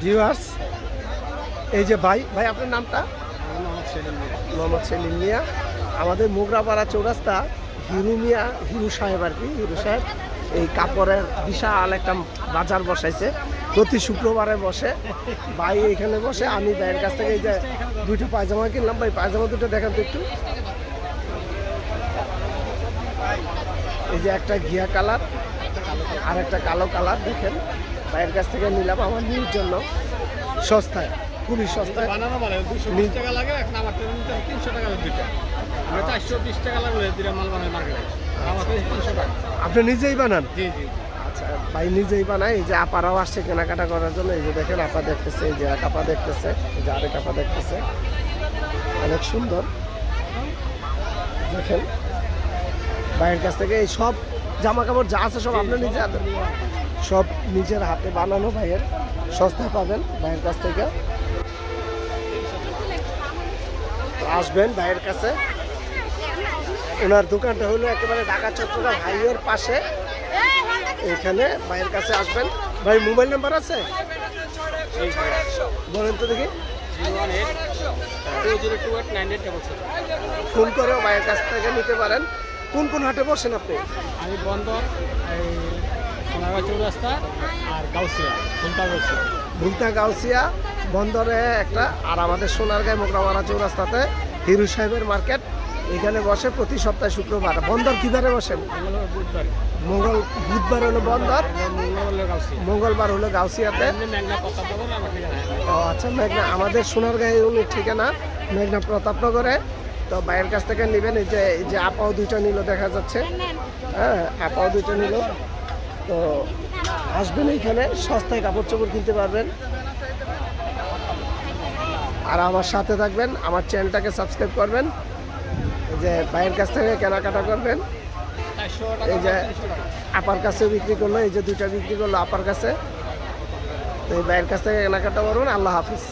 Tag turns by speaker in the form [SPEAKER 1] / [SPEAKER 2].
[SPEAKER 1] Viewers, এই যে ভাই আপনার নামটা? মোহাম্মদ সেলিম মিয়া। আমাদের মোগরাপাড়া চৌরাস্তা হিরু সাহেব আর কি, হিরু সাহেব এই কাপড়ের বিশাল একটা বাজার বসাইছে, প্রতি শুক্রবারে বসে। ভাই এখানে বসে, আমি ভাইয়ের কাছ থেকে এই যে দুইটা পায়জামা কিনলাম। ভাই পায়জামা দুটো দেখান তো একটু। এই যে একটা ঘিয়া কালার আর একটা কালো কালার, দেখেন ভাইয়ের কাছ থেকে নিলাম আমার মেয়ের জন্য, সস্তায়, খুবই সস্তায়।
[SPEAKER 2] বানানো মানে 220 টাকা লাগে, এখন আমার 300 টাকা দুইটা। আমরা 420 টাকা লাগলে দুইটা মাল বানাই মার্কেটে। আমাকে 300 টাকা।
[SPEAKER 1] আপনি নিজেই বানান?
[SPEAKER 2] জি জি।
[SPEAKER 1] আচ্ছা, ভাই নিজেই বানায়। এই যে আপারাও আসছে কেনাকাটা করার জন্য। এই যে দেখেন আপা দেখতেছে, এই যে এক আপা দেখতেছে, এই যে আরেক আপা দেখতেছে, অনেক সুন্দর। দেখেন ভাইয়ের কাছ থেকে এই সব জামা কাপড় যা আছে সব আপনার নিজে হাতে, সব নিজের হাতে বানানো। ভাইয়ের সস্তায় পাবেন ভাইয়ের কাছ থেকে। তো আসবেন ভাইয়ের কাছে। ওনার দোকানটা হলো একেবারে ঢাকা চট্টগ্রাম হাইওয়ের পাশে। এখানে ভাইয়ের কাছে আসবেন। ভাই মোবাইল নাম্বার আছে? বলেন তো দেখি।
[SPEAKER 2] 01820289877।
[SPEAKER 1] ফোন করেও ভাইয়ের কাছ থেকে নিতে পারেন। কোন কোন হাটে বসেন আপনি?
[SPEAKER 2] আমি বন্দর, এই সোনারগাঁ চৌরাস্তা আর গাউসিয়া,
[SPEAKER 1] ভুলতা গাউসিয়া বন্দরে একটা, আর আমাদের সোনারগাঁও মোগরাপাড়া চৌরাস্তাতে হিরু সাহেবের মার্কেট। এখানে বসে প্রতি সপ্তাহে শুক্রবার। বন্দর কিবারে বসেন?
[SPEAKER 2] বুধবার,
[SPEAKER 1] বুধবার হলো বন্দর,
[SPEAKER 2] গাউসিয়া,
[SPEAKER 1] মঙ্গলবার হলো গাউসিয়াতে।
[SPEAKER 2] মেঘনা প্রতাপনগর আমার ঠিকানা।
[SPEAKER 1] ও আচ্ছা, মেঘনা আমাদের সোনারগাঁয়ে উনি ঠিকানা মেঘনা প্রতাপনগরে। তো ভাইয়ের কাছ থেকে নেবেন। এই যে আপাও দুইটা নিল দেখা যাচ্ছে, হ্যাঁ আপাও দুইটা নিল। তো আসবেন এইখানে, সস্তায় কাপড় চোপড় কিনতে পারবেন। আর আমার সাথে থাকবেন, আমার চ্যানেলটাকে সাবস্ক্রাইব করবেন। এই যে ভাইয়ের কাছ থেকে কেনাকাটা করবেন। এই যে আপার কাছে বিক্রি করলো, এই যে দুইটা বিক্রি করলো আপার কাছে। তো এই ভাইয়ের কাছ থেকে কেনাকাটা করবেন। আল্লাহ হাফিজ।